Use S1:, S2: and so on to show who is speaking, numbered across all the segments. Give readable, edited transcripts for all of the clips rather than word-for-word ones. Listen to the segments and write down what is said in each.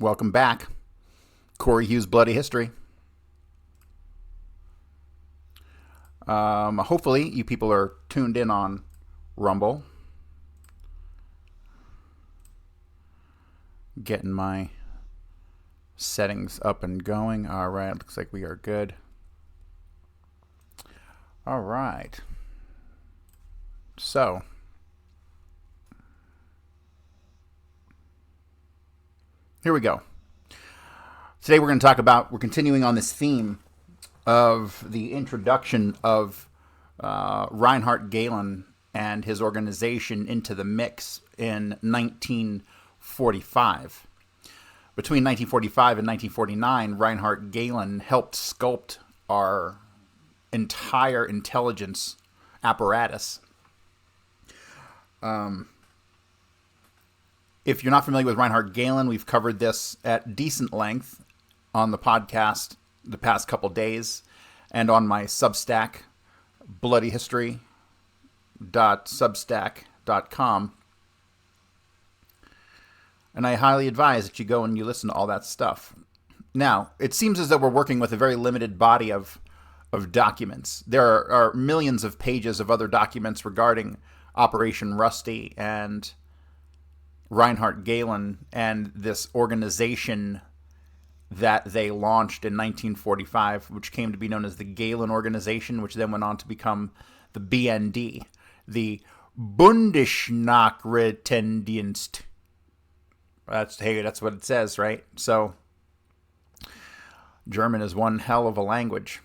S1: Welcome back. Corey Hughes' Bloody History. Hopefully you people are tuned in on Rumble. Getting my settings up and going. All right, looks like we are good. All right. So, here we go. Today we're continuing on this theme of the introduction of Reinhard Gehlen and his organization into the mix in 1945. Between 1945 and 1949, Reinhard Gehlen helped sculpt our entire intelligence apparatus. If you're not familiar with Reinhard Gehlen, we've covered this at decent length on the podcast the past couple days and on my Substack, bloodyhistory.substack.com. And I highly advise that you go and you listen to all that stuff. Now, it seems as though we're working with a very limited body of documents. There are millions of pages of other documents regarding Operation Rusty and Reinhard Gehlen and this organization that they launched in 1945, which came to be known as the Gehlen Organization, which then went on to become the BND, the Bundesnachrichtendienst. That's what it says, right? So, German is one hell of a language.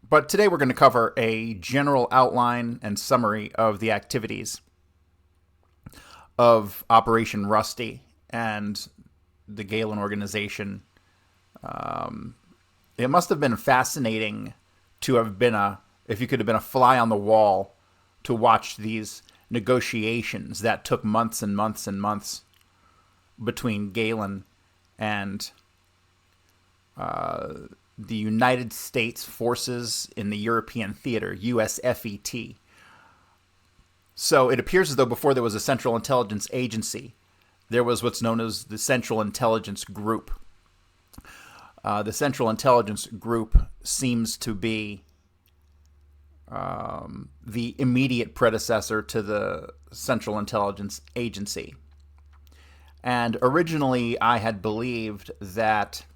S1: But today we're going to cover a general outline and summary of the activities of Operation Rusty and the Gehlen Organization. It must have been fascinating to have been if you could have been a fly on the wall to watch these negotiations that took months and months and months between Gehlen and the United States Forces in the European Theater, USFET. So it appears as though before there was a Central Intelligence Agency, there was what's known as the Central Intelligence Group. The Central Intelligence Group seems to be the immediate predecessor to the Central Intelligence Agency. And originally I had believed that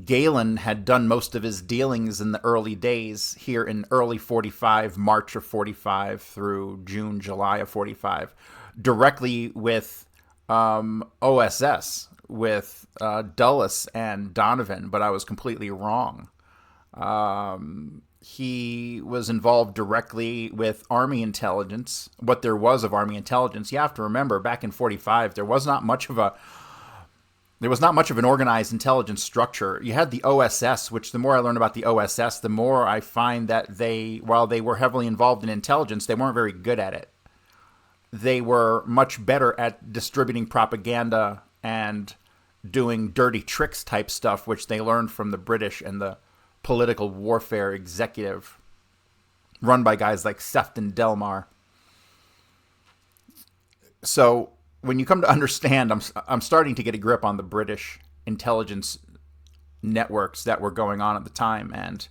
S1: Gehlen had done most of his dealings in the early days here in early 45, March of 45 through June, July of 45, directly with OSS, with Dulles and Donovan, but I was completely wrong. He was involved directly with Army intelligence, what there was of Army intelligence. You have to remember, back in 45, there was not much of an organized intelligence structure. You had the OSS, which the more I learn about the OSS, the more I find that while they were heavily involved in intelligence, they weren't very good at it. They were much better at distributing propaganda and doing dirty tricks type stuff, which they learned from the British and the political warfare executive run by guys like Sefton Delmar. So when you come to understand, I'm starting to get a grip on the British intelligence networks that were going on at the time, and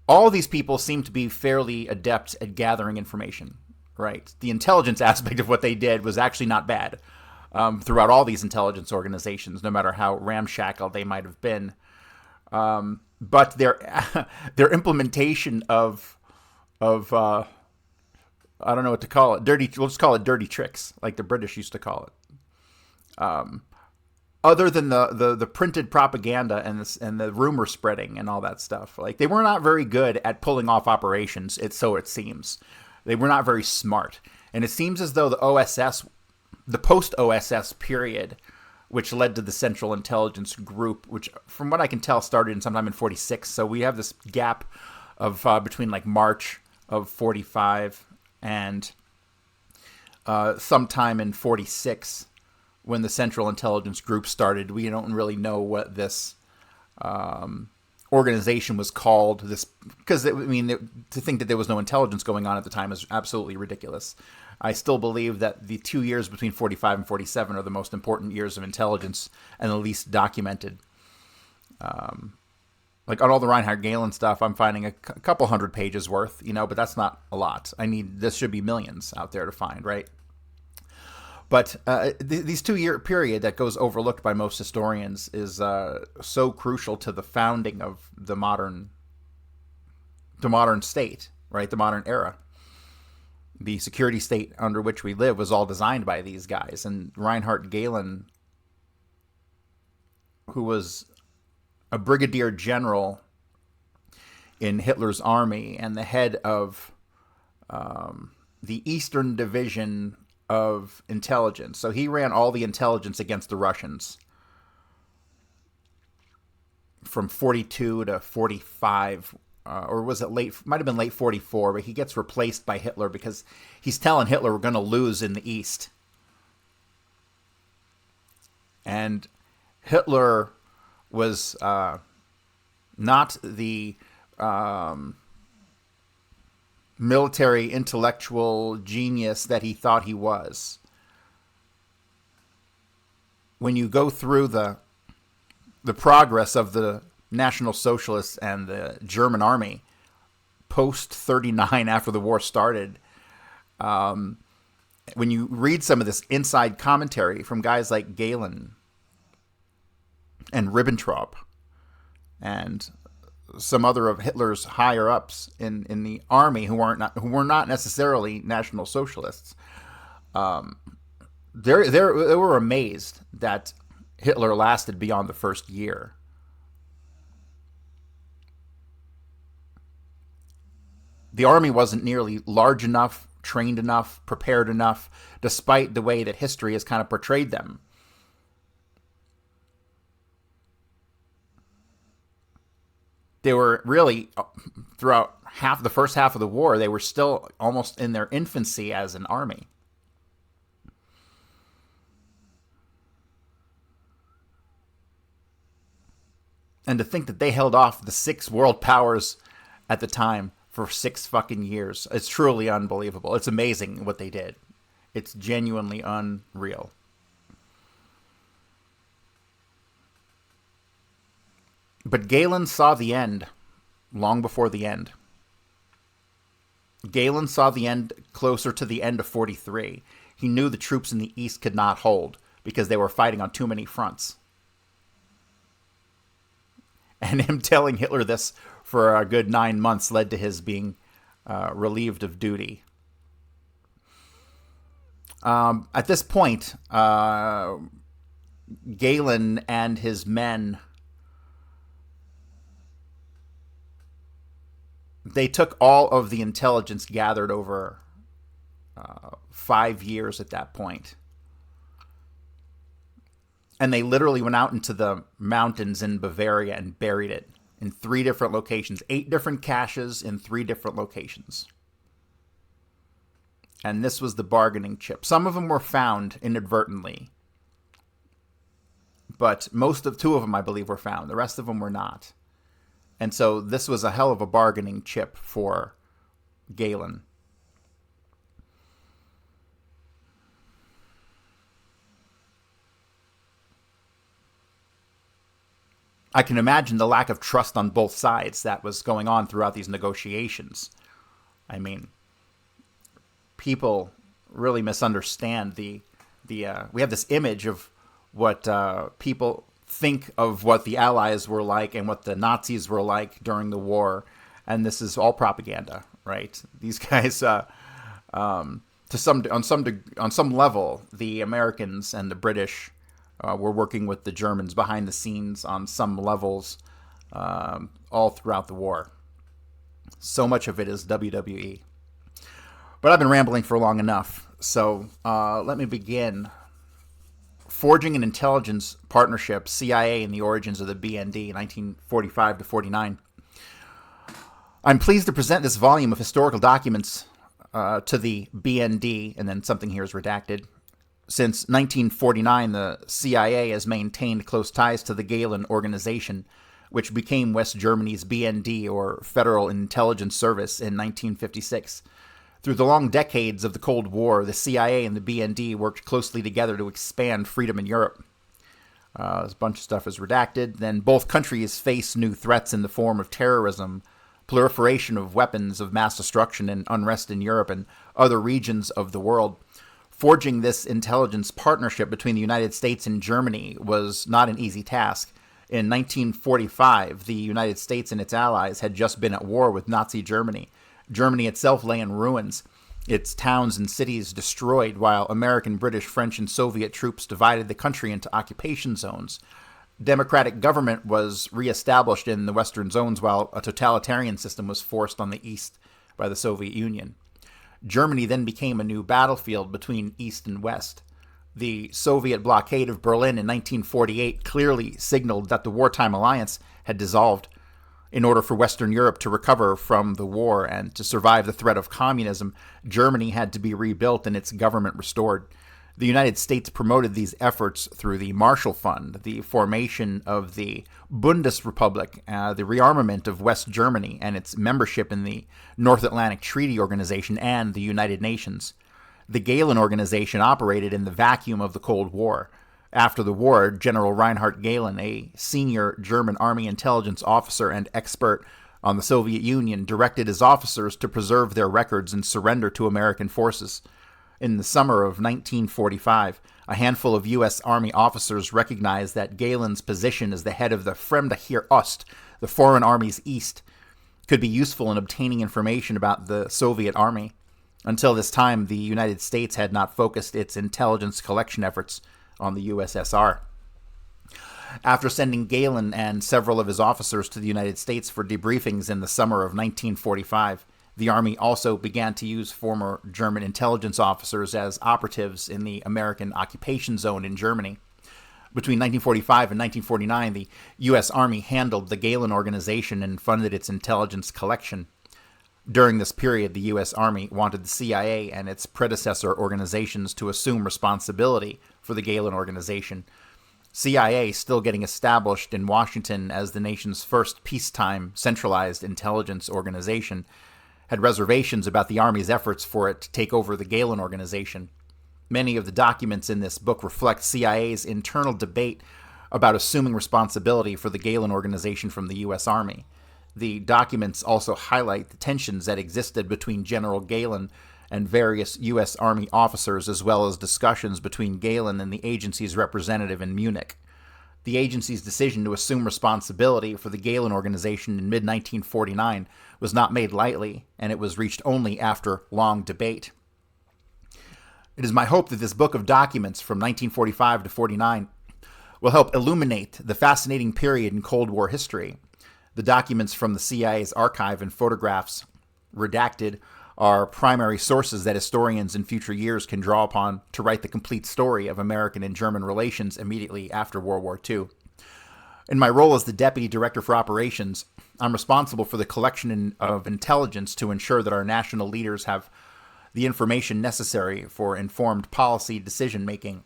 S1: all of these people seem to be fairly adept at gathering information, right? The intelligence aspect of what they did was actually not bad throughout all these intelligence organizations, no matter how ramshackle they might have been. But their implementation of I don't know what to call it. We'll just call it dirty tricks, like the British used to call it. Other than the printed propaganda and the rumor spreading and all that stuff, like they were not very good at pulling off operations. So it seems they were not very smart, and it seems as though the OSS, the post-OSS period, which led to the Central Intelligence Group, which from what I can tell started in sometime in 46. So we have this gap of between like March of 45 and sometime in 46 when the Central Intelligence Group started. We don't really know what this organization was called. This because to think that there was no intelligence going on at the time is absolutely ridiculous. I still believe that the 2 years between 45 and 47 are the most important years of intelligence and the least documented. Like on all the Reinhard Gehlen stuff, I'm finding a couple hundred pages worth, but that's not a lot. This should be millions out there to find, right? But these 2 year period that goes overlooked by most historians is so crucial to the founding of the modern state, right? The modern era. The security state under which we live was all designed by these guys. And Reinhard Gehlen, who was a brigadier general in Hitler's army and the head of the Eastern Division of intelligence. So he ran all the intelligence against the Russians from 42 to 45, or was it might have been late 44, but he gets replaced by Hitler because he's telling Hitler we're going to lose in the East. And Hitler was not the military intellectual genius that he thought he was. When you go through the progress of the National Socialists and the German army post 39 after the war started, when you read some of this inside commentary from guys like Gehlen and Ribbentrop and some other of Hitler's higher ups in the army who were not necessarily National Socialists, they were amazed that Hitler lasted beyond the first year. The army wasn't nearly large enough, trained enough, prepared enough, despite the way that history has kind of portrayed them. They were really, throughout the first half of the war, they were still almost in their infancy as an army. And to think that they held off the 6 world powers at the time for 6 fucking years, it's truly unbelievable. It's amazing what they did. It's genuinely unreal. But Gehlen saw the end long before the end. Gehlen saw the end closer to the end of 43. He knew the troops in the East could not hold because they were fighting on too many fronts. And him telling Hitler this for a good 9 months led to his being relieved of duty. At this point, Gehlen and his men, they took all of the intelligence gathered over 5 years at that point. And they literally went out into the mountains in Bavaria and buried it in 3 different locations, 8 different caches in 3 different locations. And this was the bargaining chip. Some of them were found inadvertently, but 2 of them, I believe, were found. The rest of them were not. And so this was a hell of a bargaining chip for Gehlen. I can imagine the lack of trust on both sides that was going on throughout these negotiations. I mean, people really misunderstand we have this image of what people think of what the Allies were like and what the Nazis were like during the war, and this is all propaganda, right? These guys, on some level, the Americans and the British were working with the Germans behind the scenes on some levels, all throughout the war. So much of it is WWE. But I've been rambling for long enough, so let me begin. Forging an intelligence partnership, CIA and the origins of the BND, 1945 to 49. I'm pleased to present this volume of historical documents to the BND, and then something here is redacted. Since 1949, the CIA has maintained close ties to the Gehlen organization, which became West Germany's BND, or Federal Intelligence Service, in 1956. Through the long decades of the Cold War, the CIA and the BND worked closely together to expand freedom in Europe. A bunch of stuff is redacted. Then both countries face new threats in the form of terrorism, proliferation of weapons of mass destruction, and unrest in Europe and other regions of the world. Forging this intelligence partnership between the United States and Germany was not an easy task. In 1945, the United States and its allies had just been at war with Nazi Germany. Germany itself lay in ruins, its towns and cities destroyed, while American, British, French, and Soviet troops divided the country into occupation zones. Democratic government was reestablished in the western zones, while a totalitarian system was forced on the east by the Soviet Union. Germany then became a new battlefield between east and west. The Soviet blockade of Berlin in 1948 clearly signaled that the wartime alliance had dissolved. In order for Western Europe to recover from the war and to survive the threat of communism, Germany had to be rebuilt and its government restored. The United States promoted these efforts through the Marshall Fund, the formation of the Bundesrepublik, the rearmament of West Germany, and its membership in the North Atlantic Treaty Organization and the United Nations. The Gehlen Organization operated in the vacuum of the Cold War. After the war, General Reinhard Gehlen, a senior German army intelligence officer and expert on the Soviet Union, directed his officers to preserve their records and surrender to American forces. In the summer of 1945, a handful of U.S. Army officers recognized that Gehlen's position as the head of the Fremde Heer Ost, the Foreign Armies East, could be useful in obtaining information about the Soviet Army. Until this time, the United States had not focused its intelligence collection efforts on the USSR. After sending Gehlen and several of his officers to the United States for debriefings in the summer of 1945, the Army also began to use former German intelligence officers as operatives in the American occupation zone in Germany. Between 1945 and 1949, the U.S. Army handled the Gehlen Organization and funded its intelligence collection. During this period, the U.S. Army wanted the CIA and its predecessor organizations to assume responsibility for the Gehlen Organization. CIA, still getting established in Washington as the nation's first peacetime centralized intelligence organization, had reservations about the Army's efforts for it to take over the Gehlen Organization. Many of the documents in this book reflect CIA's internal debate about assuming responsibility for the Gehlen Organization from the U.S. Army. The documents also highlight the tensions that existed between General Gehlen and various U.S. Army officers, as well as discussions between Gehlen and the agency's representative in Munich. The agency's decision to assume responsibility for the Gehlen Organization in mid-1949 was not made lightly, and it was reached only after long debate. It is my hope that this book of documents from 1945 to 49 will help illuminate the fascinating period in Cold War history. The documents from the CIA's archive and photographs, redacted, are primary sources that historians in future years can draw upon to write the complete story of American and German relations immediately after World War II. In my role as the Deputy Director for Operations, I'm responsible for the collection of intelligence to ensure that our national leaders have the information necessary for informed policy decision-making.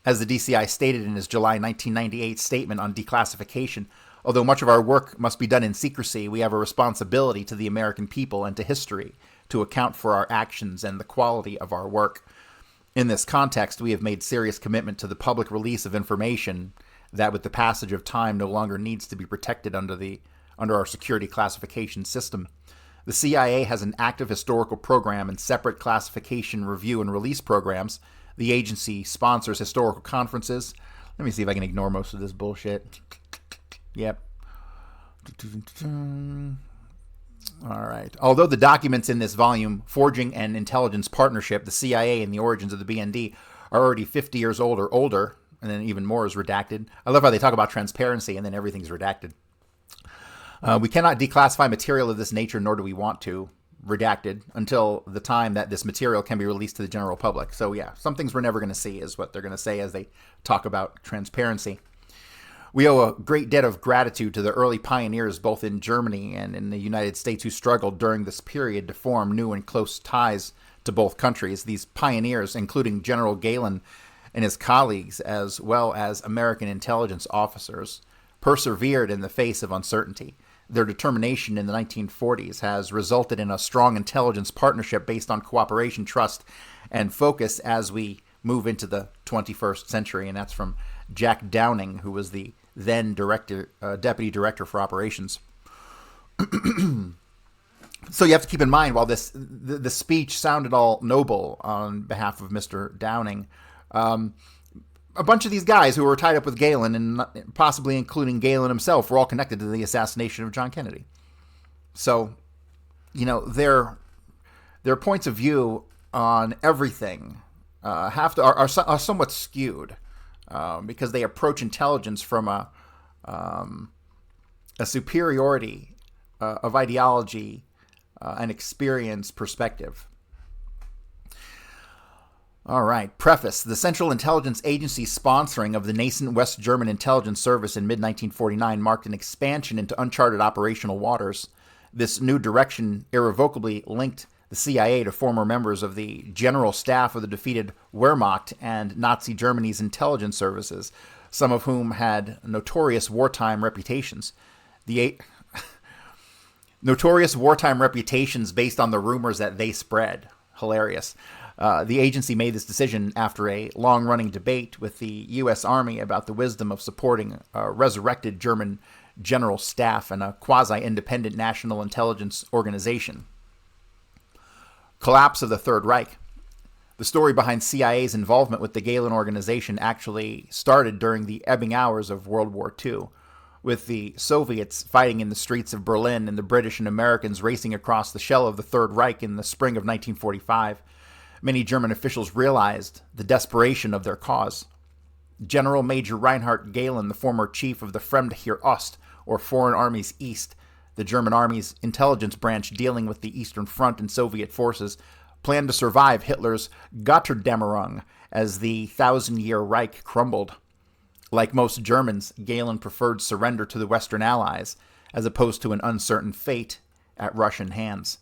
S1: As the DCI stated in his July 1998 statement on declassification, although much of our work must be done in secrecy, we have a responsibility to the American people and to history to account for our actions and the quality of our work. In this context, we have made serious commitment to the public release of information that, with the passage of time, no longer needs to be protected under our security classification system. The CIA has an active historical program and separate classification review and release programs. The agency sponsors historical conferences. Let me see if I can ignore most of this bullshit. Yep. All right. Although the documents in this volume, Forging an Intelligence Partnership, the CIA and the Origins of the BND, are already 50 years old or older, and then even more is redacted. I love how they talk about transparency and then everything's redacted. We cannot declassify material of this nature, nor do we want to, redacted, until the time that this material can be released to the general public. So yeah, some things we're never going to see is what they're going to say as they talk about transparency. We owe a great debt of gratitude to the early pioneers both in Germany and in the United States who struggled during this period to form new and close ties to both countries. These pioneers, including General Gehlen and his colleagues, as well as American intelligence officers, persevered in the face of uncertainty. their determination in the 1940s has resulted in a strong intelligence partnership based on cooperation, trust, and focus as we move into the 21st century. And that's from Jack Downing, who was the then deputy director for operations. So you have to keep in mind, while the speech sounded all noble on behalf of Mr. Downing, a bunch of these guys who were tied up with Galen, and possibly including Galen himself, were all connected to the assassination of John Kennedy. So, their points of view on everything are somewhat skewed because they approach intelligence from a superiority of ideology and experience perspective. All right. Preface. The Central Intelligence Agency's sponsoring of the nascent West German intelligence service in mid-1949 marked an expansion into uncharted operational waters. This new direction irrevocably linked the CIA to former members of the general staff of the defeated Wehrmacht and Nazi Germany's intelligence services, some of whom had notorious wartime reputations. Notorious wartime reputations based on the rumors that they spread. Hilarious. The agency made this decision after a long-running debate with the U.S. Army about the wisdom of supporting a resurrected German general staff and a quasi-independent national intelligence organization. Collapse of the Third Reich. The story behind CIA's involvement with the Gehlen organization actually started during the ebbing hours of World War II, with the Soviets fighting in the streets of Berlin and the British and Americans racing across the shell of the Third Reich in the spring of 1945. Many German officials realized the desperation of their cause. General Major Reinhard Gehlen, the former chief of the Fremdheer Ost, or Foreign Armies East, the German Army's intelligence branch dealing with the Eastern Front and Soviet forces, planned to survive Hitler's Götterdämmerung as the Thousand-Year Reich crumbled. Like most Germans, Gehlen preferred surrender to the Western Allies, as opposed to an uncertain fate at Russian hands.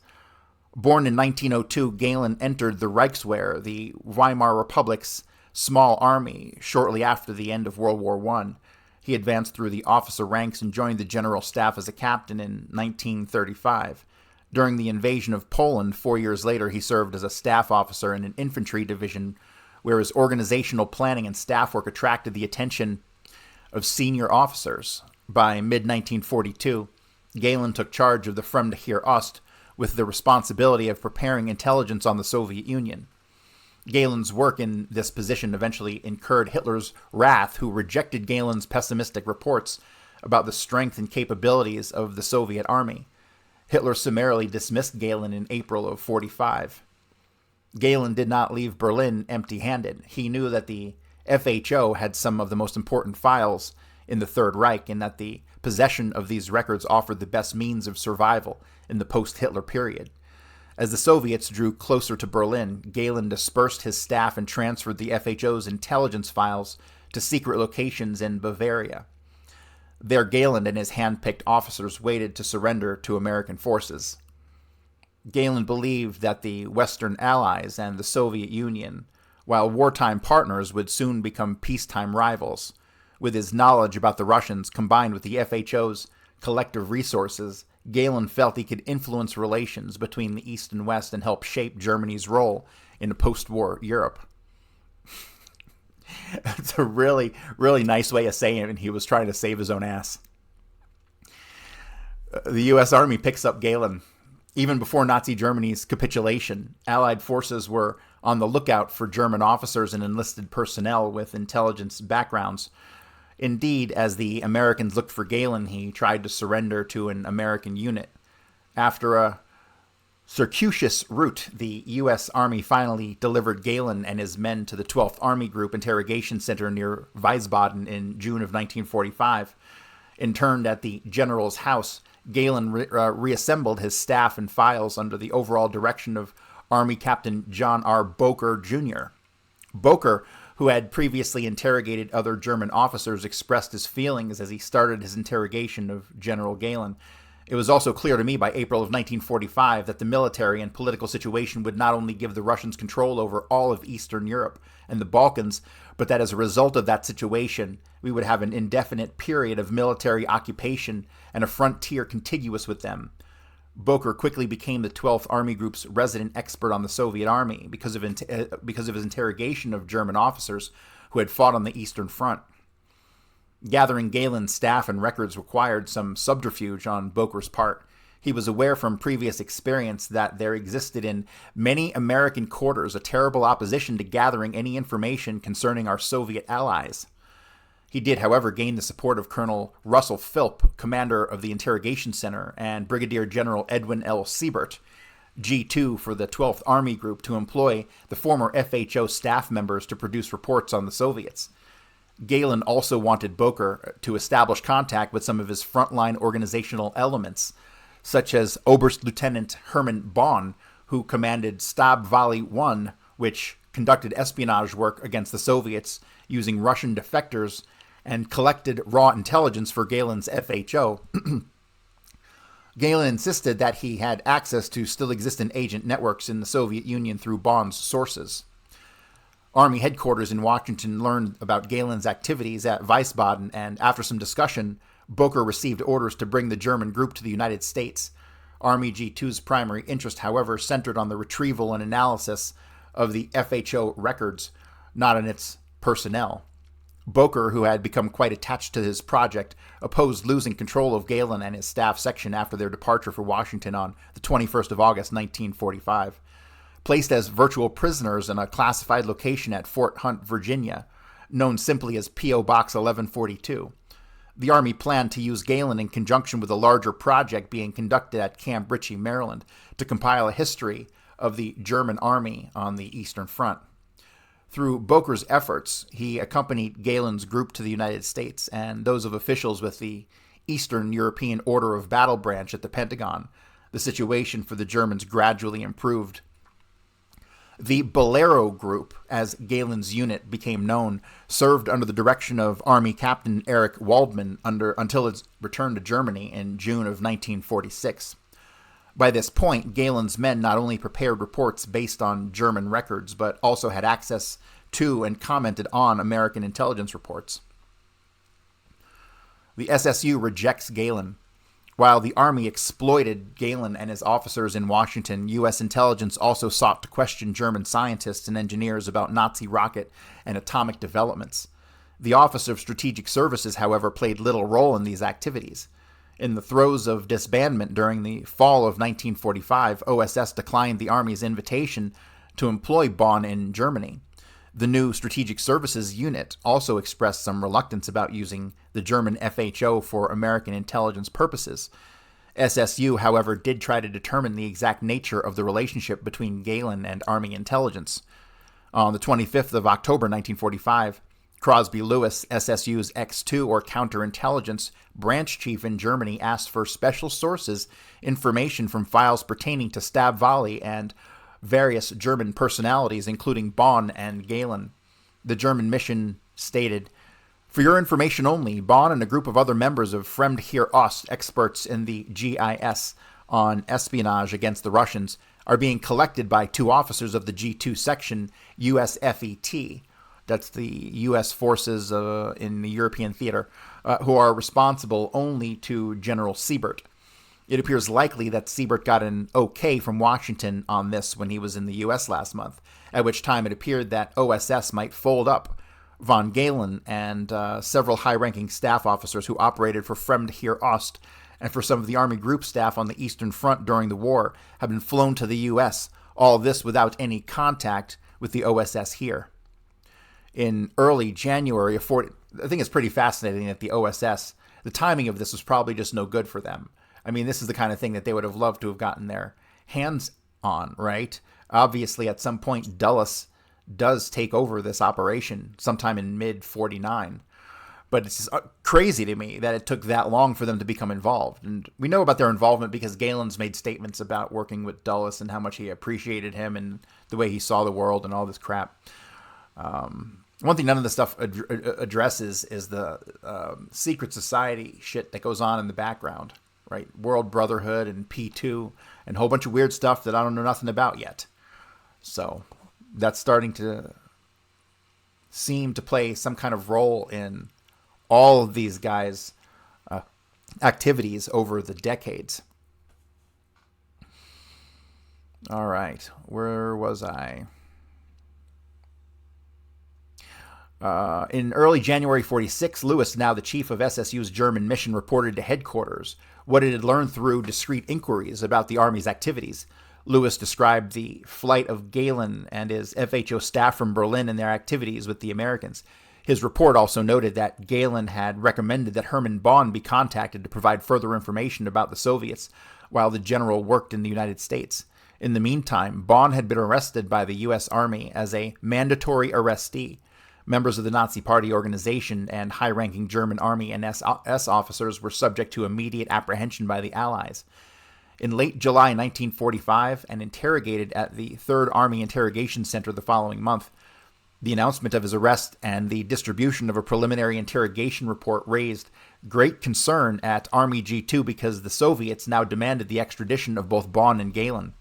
S1: Born in 1902, Gehlen entered the Reichswehr, the Weimar Republic's small army, shortly after the end of World War I. He advanced through the officer ranks and joined the general staff as a captain in 1935. During the invasion of Poland 4 years later, he served as a staff officer in an infantry division where his organizational planning and staff work attracted the attention of senior officers. By mid-1942, Gehlen took charge of the Fremdheer Ost, with the responsibility of preparing intelligence on the Soviet Union. Gehlen's work in this position eventually incurred Hitler's wrath, who rejected Gehlen's pessimistic reports about the strength and capabilities of the Soviet army. Hitler summarily dismissed Gehlen in April of 1945. Gehlen did not leave Berlin empty-handed. He knew that the FHO had some of the most important files in the Third Reich, and that the possession of these records offered the best means of survival in the post-Hitler period. As the Soviets drew closer to Berlin, Gehlen dispersed his staff and transferred the FHO's intelligence files to secret locations in Bavaria. There, Gehlen and his hand-picked officers waited to surrender to American forces. Gehlen believed that the Western Allies and the Soviet Union, while wartime partners, would soon become peacetime rivals. With his knowledge about the Russians combined with the FHO's collective resources, Gehlen felt he could influence relations between the East and West and help shape Germany's role in a post-war Europe. It's a really, really nice way of saying it. He was trying to save his own ass. The U.S. Army picks up Gehlen. Even before Nazi Germany's capitulation, Allied forces were on the lookout for German officers and enlisted personnel with intelligence backgrounds. Indeed, as the Americans looked for Gehlen, he tried to surrender to an American unit. After a circuitous route, the U.S. Army finally delivered Gehlen and his men to the 12th Army Group Interrogation Center near Wiesbaden in June of 1945. Interned at the general's house, Gehlen reassembled his staff and files under the overall direction of Army Captain John R. Boker, Jr. Boker, who had previously interrogated other German officers, expressed his feelings as he started his interrogation of General Gehlen. It was also clear to me by April of 1945 that the military and political situation would not only give the Russians control over all of Eastern Europe and the Balkans, but that as a result of that situation, we would have an indefinite period of military occupation and a frontier contiguous with them. Boker quickly became the 12th Army Group's resident expert on the Soviet Army because of his interrogation of German officers who had fought on the Eastern Front. Gathering Galen's staff and records required some subterfuge on Boker's part. He was aware from previous experience that there existed in many American quarters a terrible opposition to gathering any information concerning our Soviet allies. He did, however, gain the support of Colonel Russell Philp, commander of the Interrogation Center, and Brigadier General Edwin L. Siebert, G2 for the 12th Army Group, to employ the former FHO staff members to produce reports on the Soviets. Galen also wanted Boker to establish contact with some of his frontline organizational elements, such as Oberst Lieutenant Hermann Bonn, who commanded Stab Valley 1, which conducted espionage work against the Soviets using Russian defectors and collected raw intelligence for Galen's FHO. Galen insisted that he had access to still existent agent networks in the Soviet Union through Bonn's sources. Army headquarters in Washington learned about Galen's activities at Wiesbaden, and after some discussion, Boker received orders to bring the German group to the United States. Army G2's primary interest, however, centered on the retrieval and analysis of the FHO records, not on its personnel. Boker, who had become quite attached to his project, opposed losing control of Galen and his staff section after their departure for Washington on the 21st of August, 1945. Placed as virtual prisoners in a classified location at Fort Hunt, Virginia, known simply as P.O. Box 1142. The Army planned to use Galen in conjunction with a larger project being conducted at Camp Ritchie, Maryland, to compile a history of the German Army on the Eastern Front. Through Boker's efforts, he accompanied Galen's group to the United States and those of officials with the Eastern European Order of Battle branch at the Pentagon. The situation for the Germans gradually improved. The Bolero Group, as Galen's unit became known, served under the direction of Army Captain Erich Waldman until its return to Germany in June of 1946. By this point, Galen's men not only prepared reports based on German records, but also had access to and commented on American intelligence reports. The SSU rejects Galen. While the Army exploited Galen and his officers in Washington, U.S. intelligence also sought to question German scientists and engineers about Nazi rocket and atomic developments. The Office of Strategic Services, however, played little role in these activities. In the throes of disbandment during the fall of 1945, OSS declined the Army's invitation to employ Bonn in Germany. The new Strategic Services Unit also expressed some reluctance about using the German FHO for American intelligence purposes. SSU, however, did try to determine the exact nature of the relationship between Galen and Army intelligence. On the 25th of October 1945, Crosby Lewis, SSU's X2 or counterintelligence branch chief in Germany, asked for special sources information from files pertaining to Stab Valley and various German personalities, including Bonn and Galen. The German mission stated, "For your information only, Bonn and a group of other members of Fremd hier Ost, experts in the GIS on espionage against the Russians, are being collected by two officers of the G2 section, USFET, that's the U.S. forces in the European theater, who are responsible only to General Siebert. It appears likely that Siebert got an okay from Washington on this when he was in the U.S. last month, at which time it appeared that OSS might fold up von Galen and several high-ranking staff officers who operated for Fremd hier Ost and for some of the Army group staff on the Eastern Front during the war have been flown to the U.S., all this without any contact with the OSS here." In early January of 40, I think it's pretty fascinating that the OSS, the timing of this was probably just no good for them. I mean, this is the kind of thing that they would have loved to have gotten their hands on, right? Obviously, at some point, Dulles does take over this operation sometime in mid-49. But it's just crazy to me that it took that long for them to become involved. And we know about their involvement because Galen's made statements about working with Dulles and how much he appreciated him and the way he saw the world and all this crap. One thing none of this stuff addresses is the secret society shit that goes on in the background, right? World Brotherhood and P2 and a whole bunch of weird stuff that I don't know nothing about yet. So that's starting to seem to play some kind of role in all of these guys' activities over the decades. All right, where was I? In early January 46, Lewis, now the chief of SSU's German mission, reported to headquarters what it had learned through discreet inquiries about the Army's activities. Lewis described the flight of Galen and his FHO staff from Berlin and their activities with the Americans. His report also noted that Galen had recommended that Hermann Bonn be contacted to provide further information about the Soviets while the general worked in the United States. In the meantime, Bonn had been arrested by the U.S. Army as a mandatory arrestee. Members of the Nazi Party organization and high-ranking German Army and SS officers were subject to immediate apprehension by the Allies. In late July 1945, and interrogated at the 3rd Army Interrogation Center the following month, the announcement of his arrest and the distribution of a preliminary interrogation report raised great concern at Army G2 because the Soviets now demanded the extradition of both Bonn and Galen.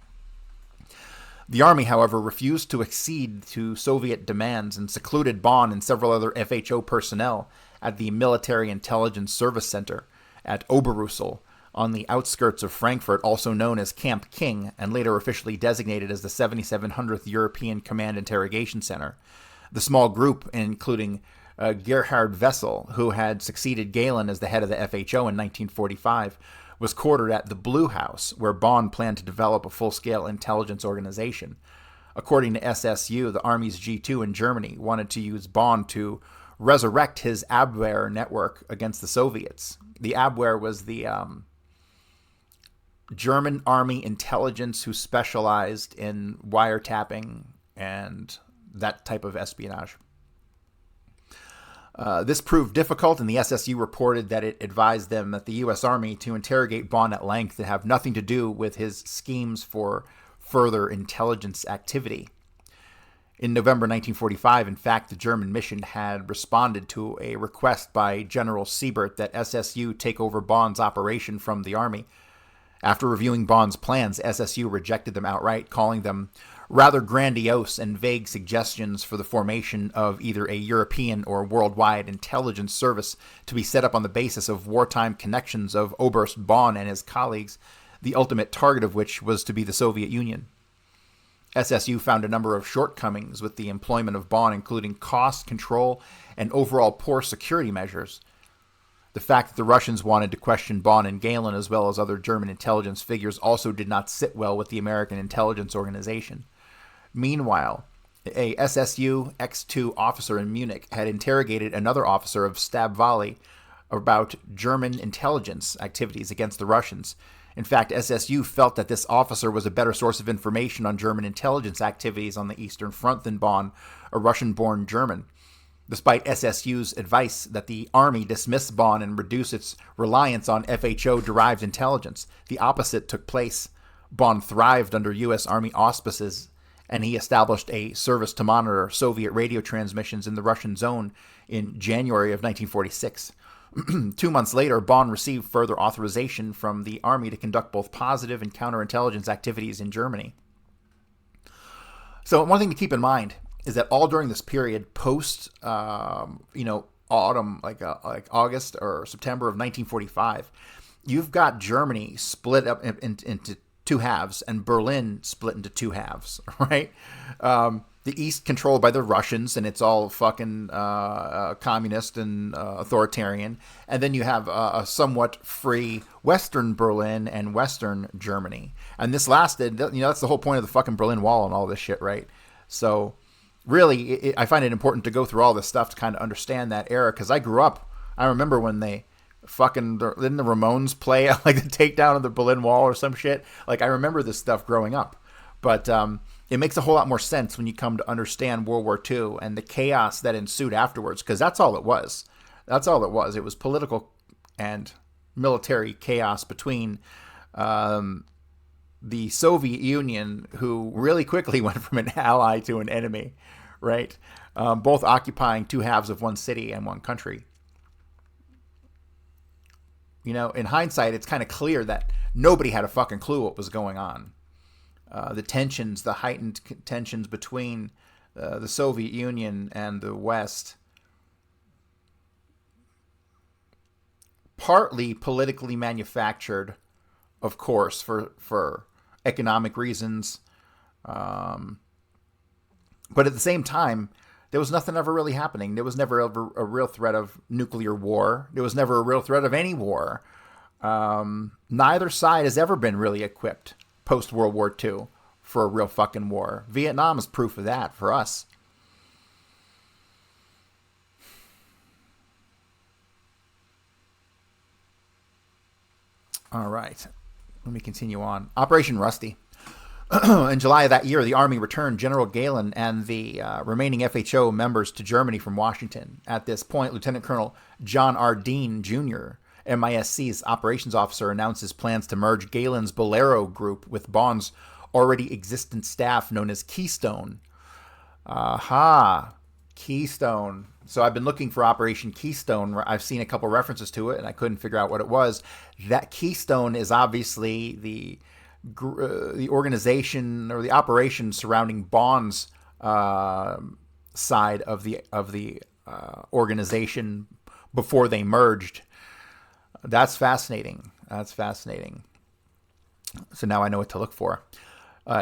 S1: The Army, however, refused to accede to Soviet demands and secluded Bonn and several other FHO personnel at the Military Intelligence Service Center at Oberrussel on the outskirts of Frankfurt, also known as Camp King, and later officially designated as the 7700th European Command Interrogation Center. The small group, including Gerhard Wessel, who had succeeded Galen as the head of the FHO in 1945, was quartered at the Blue House, where Bonn planned to develop a full-scale intelligence organization. According to SSU, the Army's G2 in Germany wanted to use Bonn to resurrect his Abwehr network against the Soviets. The Abwehr was the German Army intelligence who specialized in wiretapping and that type of espionage. This proved difficult, and the SSU reported that it advised them that the U.S. Army to interrogate Bonn at length and have nothing to do with his schemes for further intelligence activity. In November 1945, in fact, the German mission had responded to a request by General Siebert that SSU take over Bonn's operation from the Army. After reviewing Bonn's plans, SSU rejected them outright, calling them rather grandiose and vague suggestions for the formation of either a European or worldwide intelligence service to be set up on the basis of wartime connections of Oberst Bonn and his colleagues, the ultimate target of which was to be the Soviet Union. SSU found a number of shortcomings with the employment of Bonn, including cost control and overall poor security measures. The fact that the Russians wanted to question Bonn and Galen as well as other German intelligence figures also did not sit well with the American intelligence organization. Meanwhile, a SSU X2 officer in Munich had interrogated another officer of Stab Valley about German intelligence activities against the Russians. In fact, SSU felt that this officer was a better source of information on German intelligence activities on the Eastern Front than Bonn, a Russian-born German. Despite SSU's advice that the Army dismiss Bonn and reduce its reliance on FHO-derived intelligence, the opposite took place. Bonn thrived under U.S. Army auspices, and he established a service to monitor Soviet radio transmissions in the Russian zone in January of 1946. 2 months later, Bonn received further authorization from the Army to conduct both positive and counterintelligence activities in Germany. So one thing to keep in mind is that all during this period, post, autumn, like August or September of 1945, you've got Germany split up into two halves and Berlin split into two halves, right? The East controlled by the Russians, and it's all fucking communist and authoritarian. And then you have a somewhat free Western Berlin and Western Germany. And this lasted, that's the whole point of the fucking Berlin Wall and all this shit, right? So really, I find it important to go through all this stuff to kind of understand that era, because I grew up, I remember when they didn't the Ramones play like the takedown of the Berlin Wall or some shit? Like, I remember this stuff growing up. But it makes a whole lot more sense when you come to understand World War II and the chaos that ensued afterwards, because that's all it was. That's all it was. It was political and military chaos between the Soviet Union, who really quickly went from an ally to an enemy, right? Both occupying two halves of one city and one country. In hindsight, it's kind of clear that nobody had a fucking clue what was going on. The heightened tensions between the Soviet Union and the West, partly politically manufactured, of course, for economic reasons. But at the same time, there was nothing ever really happening. There was never ever a real threat of nuclear war. There was never a real threat of any war. Neither side has ever been really equipped post-World War II for a real fucking war. Vietnam is proof of that for us. All right. Let me continue on. Operation Rusty. In July of that year, the Army returned General Galen and the remaining FHO members to Germany from Washington. At this point, Lieutenant Colonel John R. Dean, Jr., MISC's operations officer, announced his plans to merge Galen's Bolero group with Bond's already existent staff known as Keystone. Aha, Keystone. So I've been looking for Operation Keystone. I've seen a couple references to it, and I couldn't figure out what it was. That Keystone is obviously the organization or the operation surrounding Bond's side of the organization before they merged. That's fascinating. So now I know what to look for.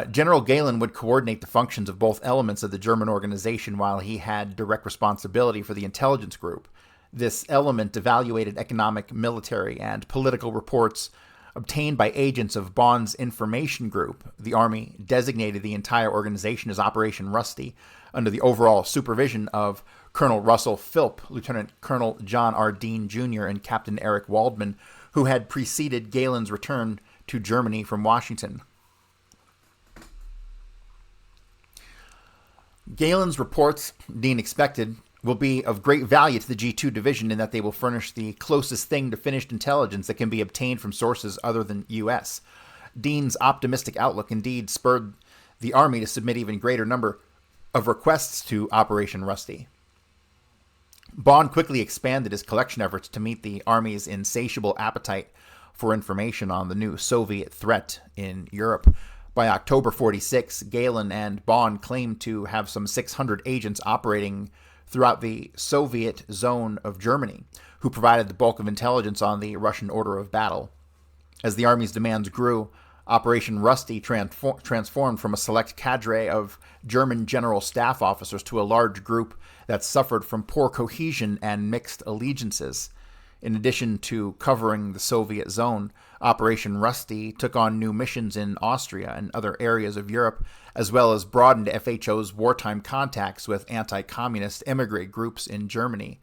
S1: General Galen would coordinate the functions of both elements of the German organization while he had direct responsibility for the intelligence group. This element evaluated economic, military, and political reports obtained by agents of Bond's information group. The Army designated the entire organization as Operation Rusty under the overall supervision of Colonel Russell Philp, Lieutenant Colonel John R. Dean Jr., and Captain Eric Waldman, who had preceded Galen's return to Germany from Washington. Galen's reports, Dean expected, will be of great value to the G2 division in that they will furnish the closest thing to finished intelligence that can be obtained from sources other than U.S. Dean's optimistic outlook indeed spurred the Army to submit even greater number of requests to Operation Rusty. Bond quickly expanded his collection efforts to meet the Army's insatiable appetite for information on the new Soviet threat in Europe. By October 46, Galen and Bond claimed to have some 600 agents operating throughout the Soviet zone of Germany, who provided the bulk of intelligence on the Russian order of battle. As the Army's demands grew, Operation Rusty transformed from a select cadre of German general staff officers to a large group that suffered from poor cohesion and mixed allegiances. In addition to covering the Soviet zone, Operation Rusty took on new missions in Austria and other areas of Europe, as well as broadened FHO's wartime contacts with anti-communist emigre groups in Germany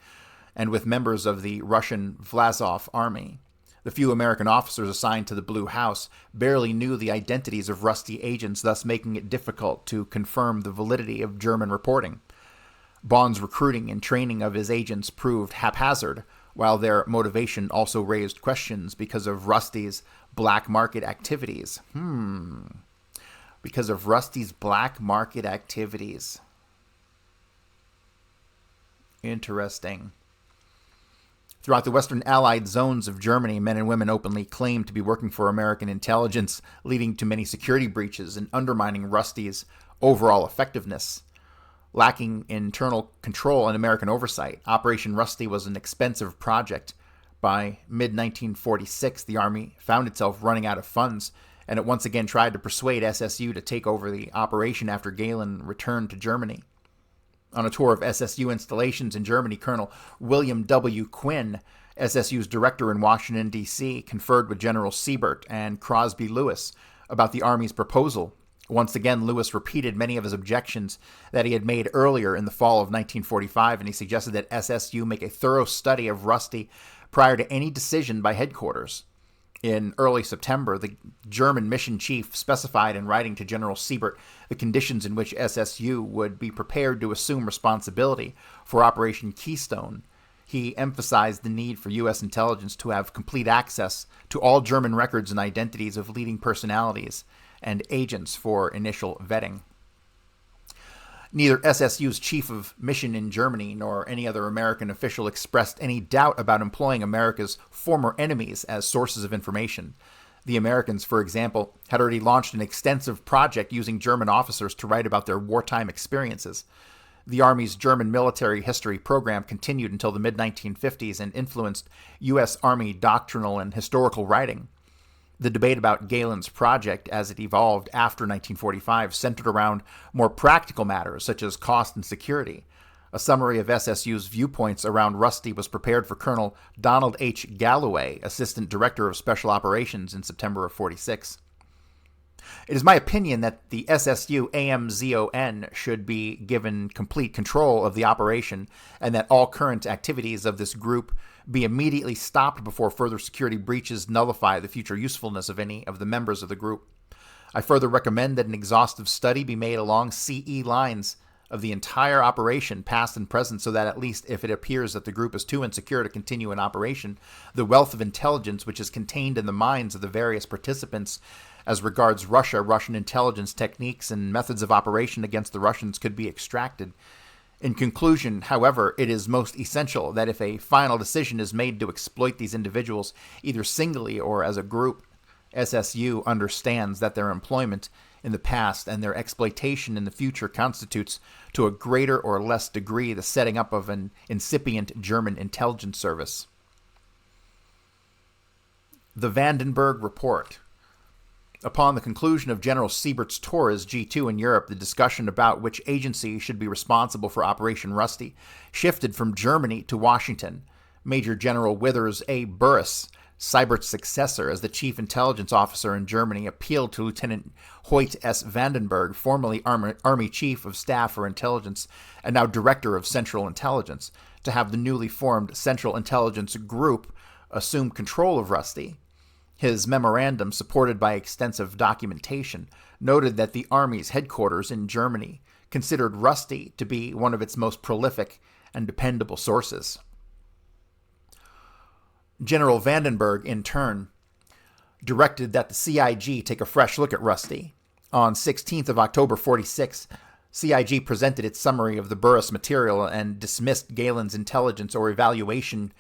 S1: and with members of the Russian Vlasov army. The few American officers assigned to the Blue House barely knew the identities of Rusty agents, thus making it difficult to confirm the validity of German reporting. Bond's recruiting and training of his agents proved haphazard, while their motivation also raised questions because of Rusty's black market activities. Because of Rusty's black market activities. Interesting. Throughout the Western Allied zones of Germany, men and women openly claimed to be working for American intelligence, leading to many security breaches and undermining Rusty's overall effectiveness. Lacking internal control and American oversight, Operation Rusty was an expensive project. By mid-1946, the Army found itself running out of funds, and it once again tried to persuade SSU to take over the operation after Galen returned to Germany. On a tour of SSU installations in Germany, Colonel William W. Quinn, SSU's director in Washington, D.C., conferred with General Siebert and Crosby Lewis about the Army's proposal. Once again, Lewis repeated many of his objections that he had made earlier in the fall of 1945, and he suggested that SSU make a thorough study of Rusty prior to any decision by headquarters. In early September, the German mission chief specified in writing to General Siebert the conditions in which SSU would be prepared to assume responsibility for Operation Keystone. He emphasized the need for U.S. intelligence to have complete access to all German records and identities of leading personalities and agents for initial vetting. Neither SSU's chief of mission in Germany nor any other American official expressed any doubt about employing America's former enemies as sources of information. The Americans, for example, had already launched an extensive project using German officers to write about their wartime experiences. The Army's German military history program continued until the mid-1950s and influenced U.S. Army doctrinal and historical writing. The debate about Galen's project as it evolved after 1945 centered around more practical matters such as cost and security. A summary of SSU's viewpoints around Rusty was prepared for Colonel Donald H. Galloway, Assistant Director of Special Operations, in September of 46. It is my opinion that the SSU AMZON should be given complete control of the operation and that all current activities of this group be immediately stopped before further security breaches nullify the future usefulness of any of the members of the group. I further recommend that an exhaustive study be made along CE lines of the entire operation, past and present, so that at least if it appears that the group is too insecure to continue in operation, the wealth of intelligence which is contained in the minds of the various participants as regards Russia, Russian intelligence techniques, and methods of operation against the Russians could be extracted. In conclusion, however, it is most essential that if a final decision is made to exploit these individuals, either singly or as a group, SSU understands that their employment in the past and their exploitation in the future constitutes, to a greater or less degree, the setting up of an incipient German intelligence service. The Vandenberg Report. Upon the conclusion of General Siebert's tour as G2 in Europe, the discussion about which agency should be responsible for Operation Rusty shifted from Germany to Washington. Major General Withers A. Burris, Seibert's successor as the chief intelligence officer in Germany, appealed to Lieutenant Hoyt S. Vandenberg, formerly Army Chief of Staff for Intelligence and now Director of Central Intelligence, to have the newly formed Central Intelligence Group assume control of Rusty. His memorandum, supported by extensive documentation, noted that the Army's headquarters in Germany considered Rusty to be one of its most prolific and dependable sources. General Vandenberg, in turn, directed that the CIG take a fresh look at Rusty. On 16th of October 46, CIG presented its summary of the Burris material and dismissed Galen's intelligence or evaluation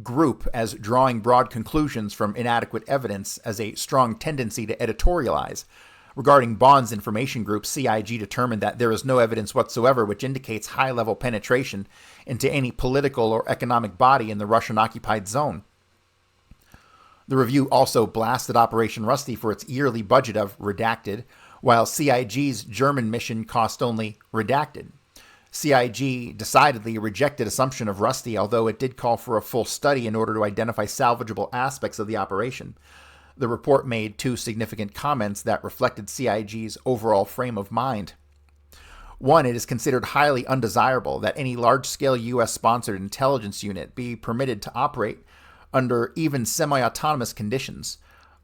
S1: group as drawing broad conclusions from inadequate evidence as a strong tendency to editorialize. Regarding Bond's information group, CIG determined that there is no evidence whatsoever which indicates high-level penetration into any political or economic body in the Russian-occupied zone. The review also blasted Operation Rusty for its yearly budget of redacted, while CIG's German mission cost only redacted. CIG decidedly rejected assumption of Rusty, although it did call for a full study in order to identify salvageable aspects of the operation. The report made two significant comments that reflected CIG's overall frame of mind. One, it is considered highly undesirable that any large-scale U.S.-sponsored intelligence unit be permitted to operate under even semi-autonomous conditions,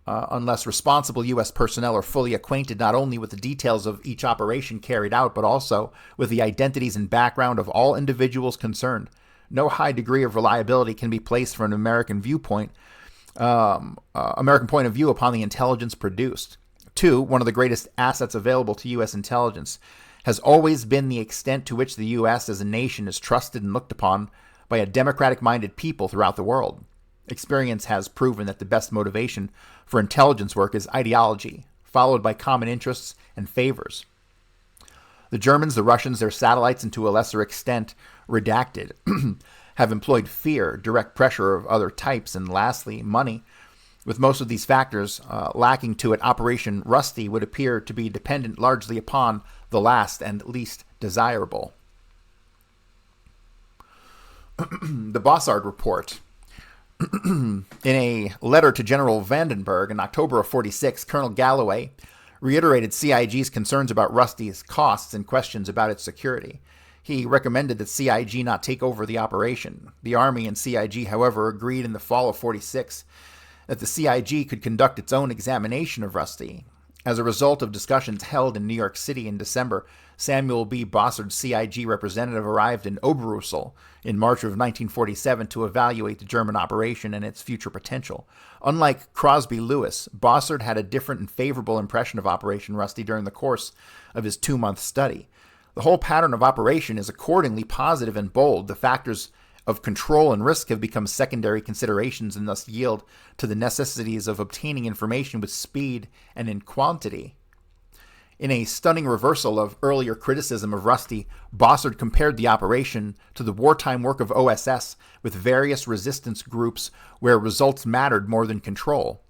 S1: unless responsible U.S. personnel are fully acquainted not only with the details of each operation carried out, but also with the identities and background of all individuals concerned. No high degree of reliability can be placed from an American point of view upon the intelligence produced. Two, one of the greatest assets available to U.S. intelligence has always been the extent to which the U.S. as a nation is trusted and looked upon by a democratic-minded people throughout the world. Experience has proven that the best motivation for intelligence work is ideology, followed by common interests and favors. The Germans, the Russians, their satellites, and to a lesser extent, redacted, have employed fear, direct pressure of other types, and lastly, money. With most of these factors lacking to it, Operation Rusty would appear to be dependent largely upon the last and least desirable. The Bossard Report. In a letter to General Vandenberg in October of 46, Colonel Galloway reiterated CIG's concerns about Rusty's costs and questions about its security. He recommended that CIG not take over the operation. The Army and CIG, however, agreed in the fall of 46 that the CIG could conduct its own examination of Rusty. As a result of discussions held in New York City in December, Samuel B. Bossard's CIG representative arrived in Oberrussel in March of 1947 to evaluate the German operation and its future potential. Unlike Crosby Lewis, Bossard had a different and favorable impression of Operation Rusty during the course of his 2-month study. The whole pattern of operation is accordingly positive and bold. The factors of control and risk have become secondary considerations and thus yield to the necessities of obtaining information with speed and in quantity. In a stunning reversal of earlier criticism of Rusty, Bossard compared the operation to the wartime work of OSS with various resistance groups where results mattered more than control.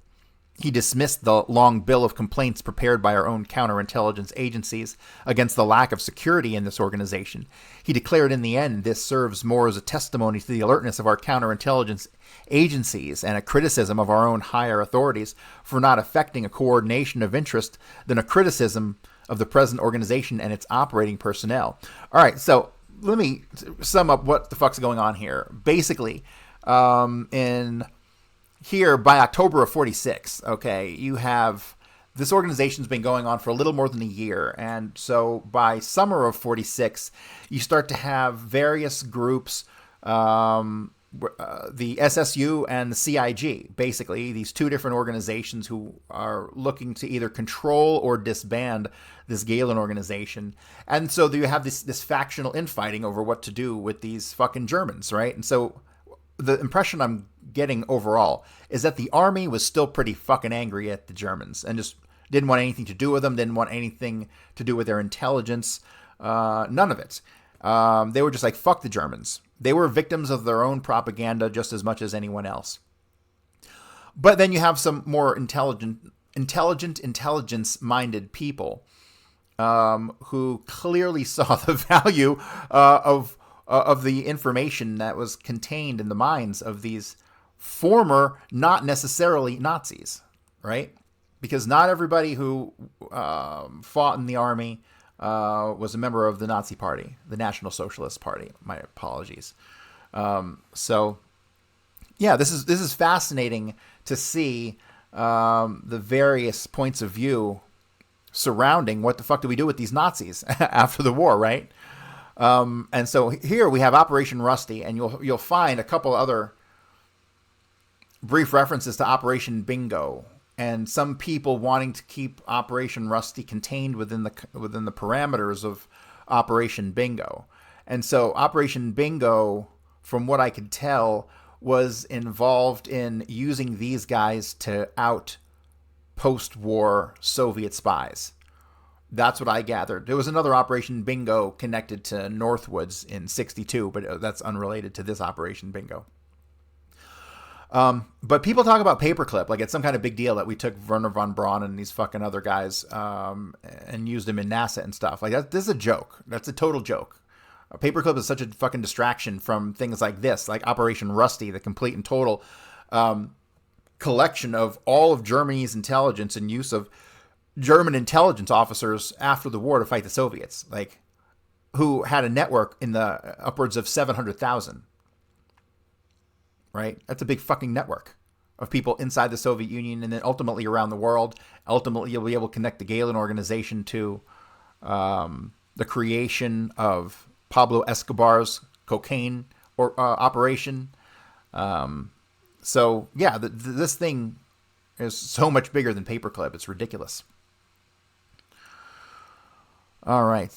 S1: He dismissed the long bill of complaints prepared by our own counterintelligence agencies against the lack of security in this organization. He declared in the end this serves more as a testimony to the alertness of our counterintelligence agencies and a criticism of our own higher authorities for not effecting a coordination of interest than a criticism of the present organization and its operating personnel. All right, so let me sum up what the fuck's going on here. Basically, in here by October of 46, okay, you have this organization's been going on for a little more than a year. And so by summer of 46, you start to have various groups, the SSU and the CIG, basically these two different organizations who are looking to either control or disband this Galen organization. And so you have this factional infighting over what to do with these fucking Germans, right? And so the impression I'm getting overall is that the army was still pretty fucking angry at the Germans and just didn't want anything to do with them, didn't want anything to do with their intelligence, none of it. They were just like, fuck the Germans. They were victims of their own propaganda just as much as anyone else. But then you have some more intelligence-minded people who clearly saw the value of the information that was contained in the minds of these former, not necessarily Nazis, right? Because not everybody who fought in the army was a member of the Nazi Party, the National Socialist Party. My apologies. So, yeah, this is fascinating to see the various points of view surrounding what the fuck do we do with these Nazis after the war, right? And so here we have Operation Rusty, and you'll find a couple other brief references to Operation Bingo, and some people wanting to keep Operation Rusty contained within the parameters of Operation Bingo. And so Operation Bingo, from what I could tell, was involved in using these guys to out post-war Soviet spies. That's what I gathered. There was another Operation Bingo connected to Northwoods in 62, but that's unrelated to this Operation Bingo. But people talk about paperclip like it's some kind of big deal that we took Werner von Braun and these fucking other guys and used them in NASA and stuff. Like this is a joke. That's a total joke. A paperclip is such a fucking distraction from things like this, like Operation Rusty, the complete and total collection of all of Germany's intelligence and use of German intelligence officers after the war to fight the Soviets, like who had a network in the upwards of 700,000. Right? That's a big fucking network of people inside the Soviet Union and then ultimately around the world. Ultimately, you'll be able to connect the Galen organization to the creation of Pablo Escobar's cocaine operation. So, yeah, this thing is so much bigger than paperclip. It's ridiculous. All right,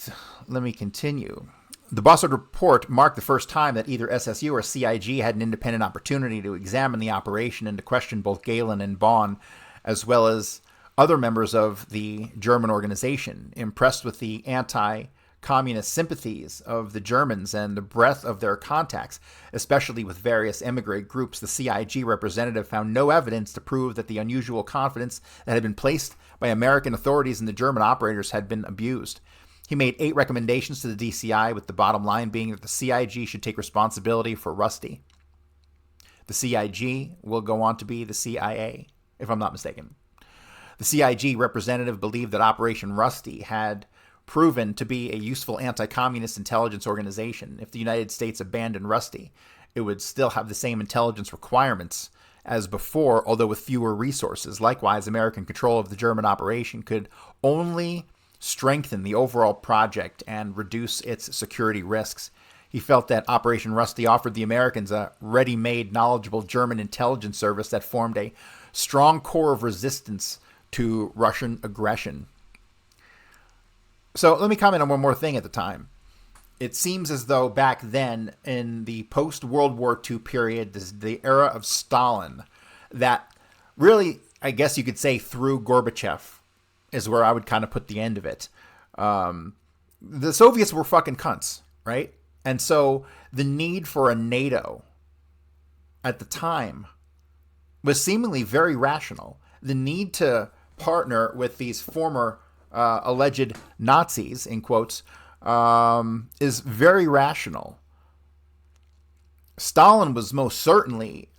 S1: let me continue. The Bossard report marked the first time that either SSU or CIG had an independent opportunity to examine the operation and to question both Galen and Bonn, as well as other members of the German organization. Impressed with the anti-communist sympathies of the Germans and the breadth of their contacts, especially with various emigre groups, the CIG representative found no evidence to prove that the unusual confidence that had been placed by American authorities in the German operators had been abused. He made 8 recommendations to the DCI, with the bottom line being that the CIG should take responsibility for Rusty. The CIG will go on to be the CIA, if I'm not mistaken. The CIG representative believed that Operation Rusty had proven to be a useful anti-communist intelligence organization. If the United States abandoned Rusty, it would still have the same intelligence requirements as before, although with fewer resources. Likewise, American control of the German operation could only strengthen the overall project and reduce its security risks. He felt that Operation Rusty offered the Americans a ready-made, knowledgeable German intelligence service that formed a strong core of resistance to Russian aggression. So let me comment on one more thing at the time. It seems as though back then, in the post-World War II period, this is the era of Stalin, that really, I guess you could say through Gorbachev, is where I would kind of put the end of it. The Soviets were fucking cunts, right? And so the need for a NATO at the time was seemingly very rational. The need to partner with these former alleged Nazis, in quotes, is very rational. Stalin was most certainly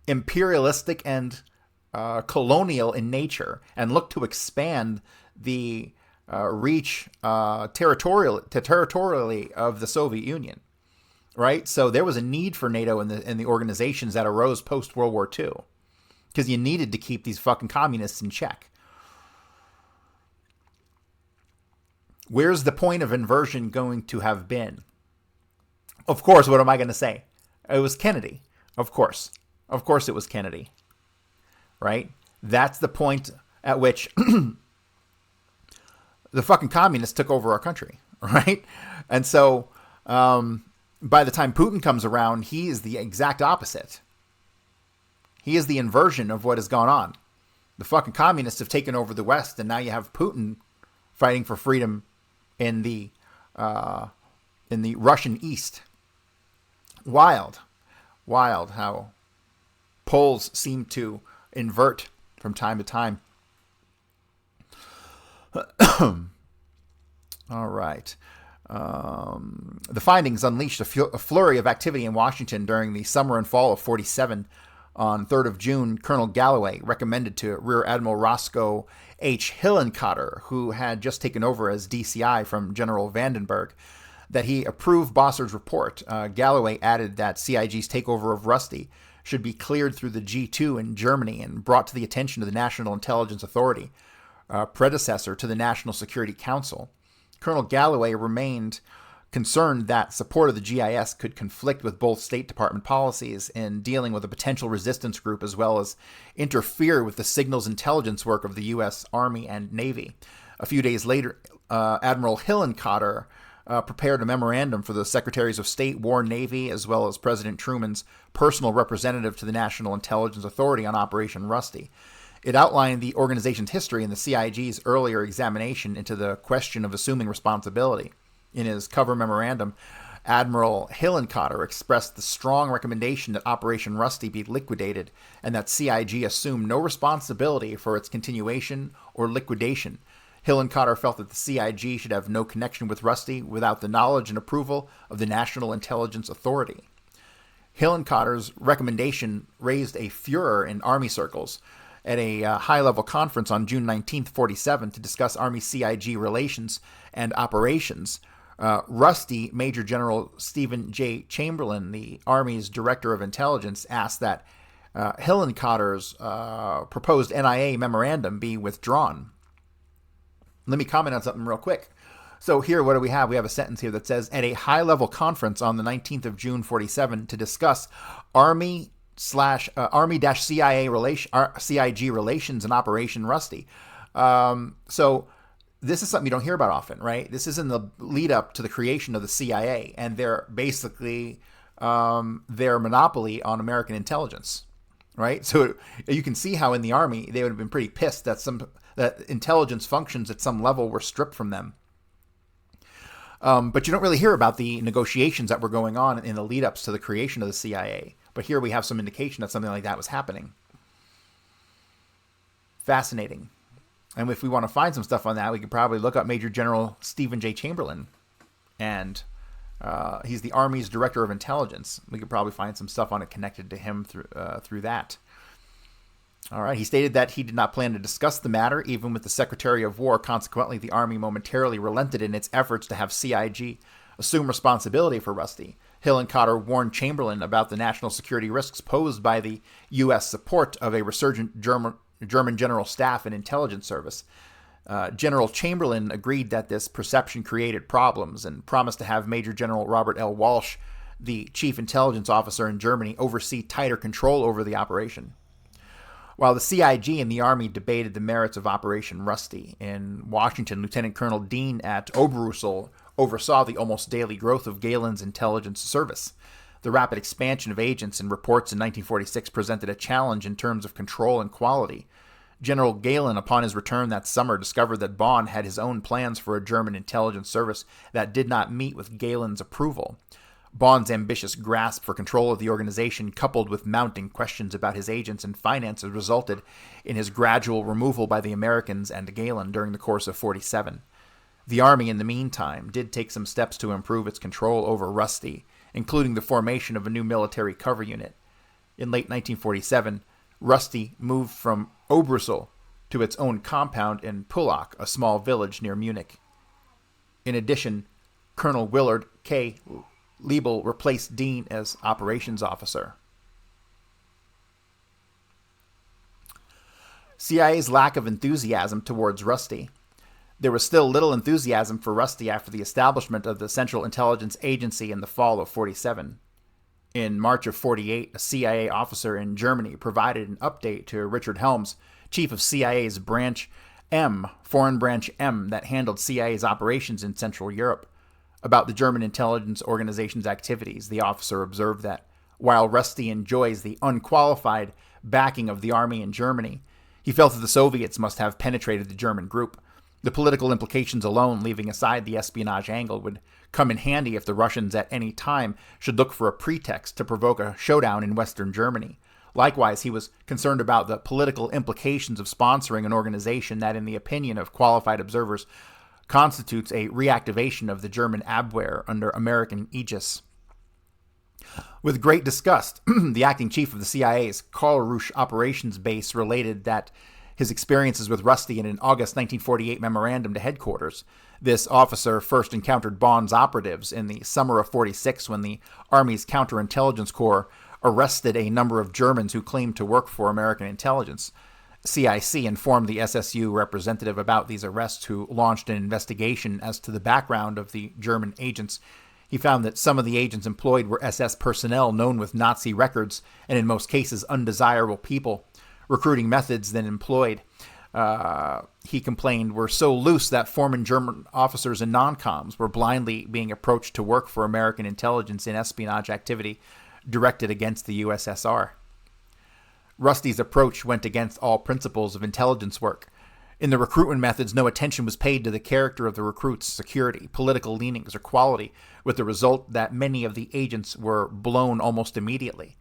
S1: imperialistic and colonial in nature, and looked to expand the reach territorially of the Soviet Union. Right, so there was a need for NATO in the organizations that arose post World War II, because you needed to keep these fucking communists in check. Where's the point of inversion going to have been? Of course, what am I going to say? It was Kennedy. Of course it was Kennedy. Right? That's the point at which the fucking communists took over our country. Right? And so by the time Putin comes around, he is the exact opposite. He is the inversion of what has gone on. The fucking communists have taken over the West, and now you have Putin fighting for freedom in the Russian East. Wild how poles seem to invert from time to time. All right. The findings unleashed a flurry of activity in Washington during the summer and fall of 47. On 3rd of June, Colonel Galloway recommended to Rear Admiral Roscoe H. Hillenkotter, who had just taken over as DCI from General Vandenberg, that he approve Bossard's report. Galloway added that CIG's takeover of Rusty should be cleared through the G2 in Germany and brought to the attention of the National Intelligence Authority, predecessor to the National Security Council. Colonel Galloway remained concerned that support of the GIS could conflict with both State Department policies in dealing with a potential resistance group, as well as interfere with the signals intelligence work of the U.S. Army and Navy. A few days later, Admiral Hillenkotter prepared a memorandum for the Secretaries of State, War, Navy, as well as President Truman's personal representative to the National Intelligence Authority on Operation Rusty. It outlined the organization's history and the CIG's earlier examination into the question of assuming responsibility. In his cover memorandum, Admiral Hillenkotter expressed the strong recommendation that Operation Rusty be liquidated and that CIG assume no responsibility for its continuation or liquidation. Hillenkotter felt that the CIG should have no connection with Rusty without the knowledge and approval of the National Intelligence Authority. Hillenkotter's recommendation raised a furor in Army circles. At a high-level conference on June 19, 47, to discuss Army-CIG relations and operations, Rusty Major General Stephen J. Chamberlain, the Army's Director of Intelligence, asked that Hillenkotter's proposed NIA memorandum be withdrawn. Let me comment on something real quick. So here, what do we have? We have a sentence here that says, at a high-level conference on the 19th of June, 47, to discuss Army-CIA CIG relations and Operation Rusty. So this is something you don't hear about often, right? This is in the lead up to the creation of the CIA, and they're basically their monopoly on American intelligence, right? So you can see how in the Army they would have been pretty pissed that that intelligence functions at some level were stripped from them. But you don't really hear about the negotiations that were going on in the lead ups to the creation of the CIA. But here we have some indication that something like that was happening. Fascinating. And if we want to find some stuff on that, we could probably look up Major General Stephen J. Chamberlain. And he's the Army's Director of Intelligence. We could probably find some stuff on it connected to him through that. All right. He stated that he did not plan to discuss the matter, even with the Secretary of War. Consequently, the Army momentarily relented in its efforts to have CIG assume responsibility for Rusty. Hillenkotter warned Chamberlain about the national security risks posed by the U.S. support of a resurgent German General Staff and Intelligence Service. General Chamberlain agreed that this perception created problems and promised to have Major General Robert L. Walsh, the Chief Intelligence Officer in Germany, oversee tighter control over the operation. While the CIG and the Army debated the merits of Operation Rusty, in Washington, Lieutenant Colonel Dean at Oberrussel oversaw the almost daily growth of Galen's intelligence service. The rapid expansion of agents and reports in 1946 presented a challenge in terms of control and quality. General Galen, upon his return that summer, discovered that Bonn had his own plans for a German intelligence service that did not meet with Galen's approval. Bonn's ambitious grasp for control of the organization, coupled with mounting questions about his agents and finances, resulted in his gradual removal by the Americans and Galen during the course of 47. The Army, in the meantime, did take some steps to improve its control over Rusty, including the formation of a new military cover unit. In late 1947, Rusty moved from Oberrussel to its own compound in Pullach, a small village near Munich. In addition, Colonel Willard K. Liebel replaced Dean as operations officer. CIA's lack of enthusiasm towards Rusty. There was still little enthusiasm for Rusty after the establishment of the Central Intelligence Agency in the fall of 47. In March of 48, a CIA officer in Germany provided an update to Richard Helms, chief of CIA's Branch M, Foreign Branch M, that handled CIA's operations in Central Europe. About the German intelligence organization's activities, the officer observed that, while Rusty enjoys the unqualified backing of the army in Germany, he felt that the Soviets must have penetrated the German group. The political implications alone, leaving aside the espionage angle, would come in handy if the Russians at any time should look for a pretext to provoke a showdown in Western Germany. Likewise, he was concerned about the political implications of sponsoring an organization that, in the opinion of qualified observers, constitutes a reactivation of the German Abwehr under American aegis. With great disgust, the acting chief of the CIA's Karlsruhe operations base related that his experiences with Rusty in an August 1948 memorandum to headquarters. This officer first encountered Bonn's operatives in the summer of 46 when the Army's Counterintelligence Corps arrested a number of Germans who claimed to work for American intelligence. CIC informed the SSU representative about these arrests, who launched an investigation as to the background of the German agents. He found that some of the agents employed were SS personnel known with Nazi records and in most cases undesirable people. Recruiting methods then employed, he complained, were so loose that former German officers and non-coms were blindly being approached to work for American intelligence in espionage activity directed against the USSR. Rusty's approach went against all principles of intelligence work. In the recruitment methods, no attention was paid to the character of the recruits, security, political leanings, or quality, with the result that many of the agents were blown almost immediately.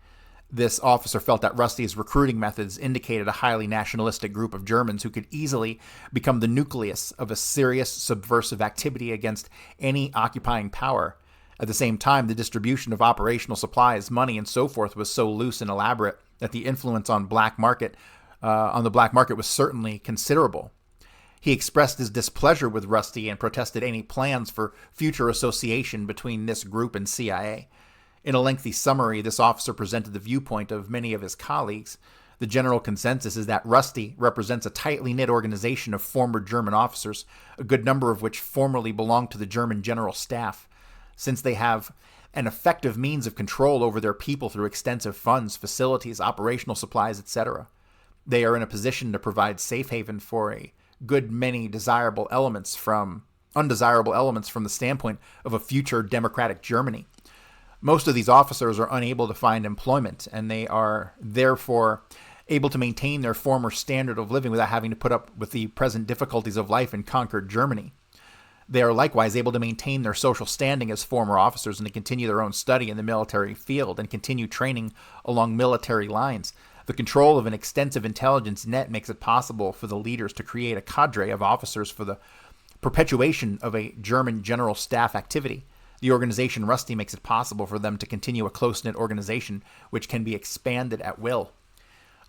S1: This officer felt that Rusty's recruiting methods indicated a highly nationalistic group of Germans who could easily become the nucleus of a serious subversive activity against any occupying power. At the same time, the distribution of operational supplies, money, and so forth was so loose and elaborate that the influence on the black market was certainly considerable. He expressed his displeasure with Rusty and protested any plans for future association between this group and CIA. In a lengthy summary, this officer presented the viewpoint of many of his colleagues. The general consensus is that Rusty represents a tightly knit organization of former German officers, a good number of which formerly belonged to the German General Staff. Since they have an effective means of control over their people through extensive funds, facilities, operational supplies, etc., they are in a position to provide safe haven for a good many undesirable elements from the standpoint of a future democratic Germany. Most of these officers are unable to find employment, and they are therefore able to maintain their former standard of living without having to put up with the present difficulties of life in conquered Germany. They are likewise able to maintain their social standing as former officers and to continue their own study in the military field and continue training along military lines. The control of an extensive intelligence net makes it possible for the leaders to create a cadre of officers for the perpetuation of a German general staff activity. The organization Rusty makes it possible for them to continue a close-knit organization which can be expanded at will.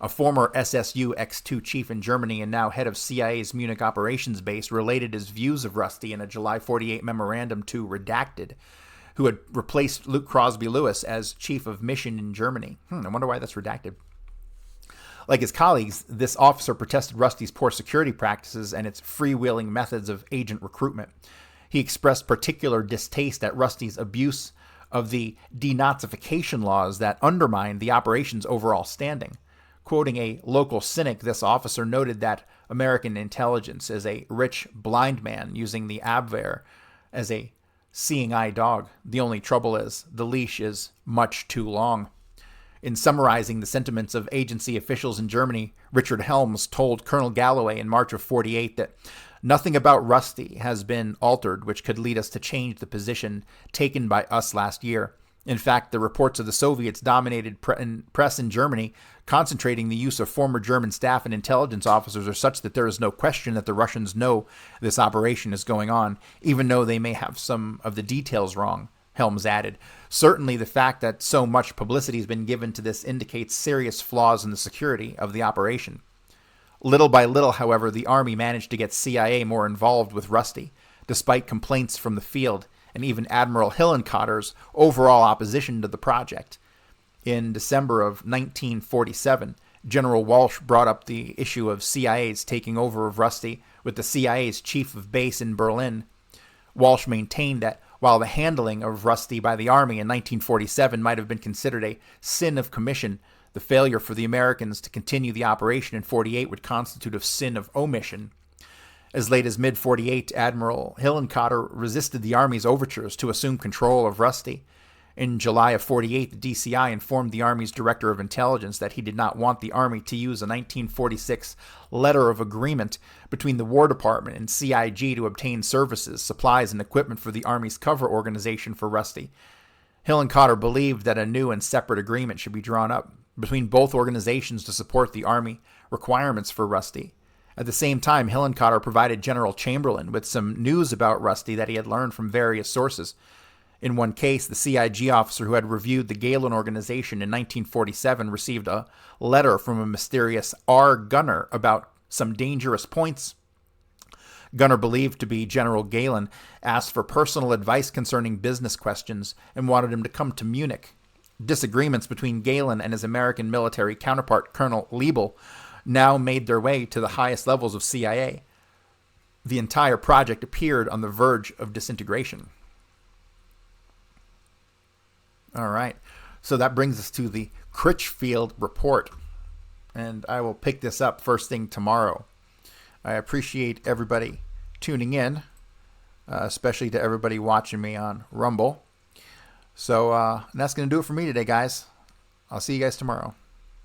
S1: A former SSU X2 chief in Germany and now head of CIA's Munich operations base related his views of Rusty in a July 48 memorandum to Redacted, who had replaced Luke Crosby Lewis as chief of mission in Germany. I wonder why that's redacted. Like his colleagues, this officer protested Rusty's poor security practices and its freewheeling methods of agent recruitment. He expressed particular distaste at Rusty's abuse of the denazification laws that undermined the operation's overall standing. Quoting a local cynic, this officer noted that American intelligence is a rich blind man using the Abwehr as a seeing eye dog. The only trouble is the leash is much too long. In summarizing the sentiments of agency officials in Germany, Richard Helms told Colonel Galloway in March of 48 that nothing about Rusty has been altered which could lead us to change the position taken by us last year. In fact, the reports of the Soviets dominated press in Germany, concentrating the use of former German staff and intelligence officers, are such that there is no question that the Russians know this operation is going on, even though they may have some of the details wrong, Helms added. Certainly, the fact that so much publicity has been given to this indicates serious flaws in the security of the operation. Little by little, however, the Army managed to get CIA more involved with Rusty, despite complaints from the field and even Admiral Hillenkotter's overall opposition to the project. In December of 1947, General Walsh brought up the issue of CIA's taking over of Rusty with the CIA's chief of base in Berlin. Walsh maintained that while the handling of Rusty by the Army in 1947 might have been considered a sin of commission, the failure for the Americans to continue the operation in 48 would constitute a sin of omission. As late as mid-48, Admiral Hillenkotter resisted the Army's overtures to assume control of Rusty. In July of 48, the DCI informed the Army's Director of Intelligence that he did not want the Army to use a 1946 letter of agreement between the War Department and CIG to obtain services, supplies, and equipment for the Army's cover organization for Rusty. Hillenkotter believed that a new and separate agreement should be drawn up between both organizations to support the Army requirements for Rusty. At the same time, Hillenkotter provided General Chamberlain with some news about Rusty that he had learned from various sources. In one case, the CIG officer who had reviewed the Galen organization in 1947 received a letter from a mysterious R. Gunner about some dangerous points. Gunner, believed to be General Galen, asked for personal advice concerning business questions and wanted him to come to Munich. Disagreements between Galen and his American military counterpart, Colonel Liebel, now made their way to the highest levels of CIA. The entire project appeared on the verge of disintegration. All right, so that brings us to the Critchfield report, and I will pick this up first thing tomorrow. I appreciate everybody tuning in, especially to everybody watching me on Rumble. So that's going to do it for me today, guys. I'll see you guys tomorrow.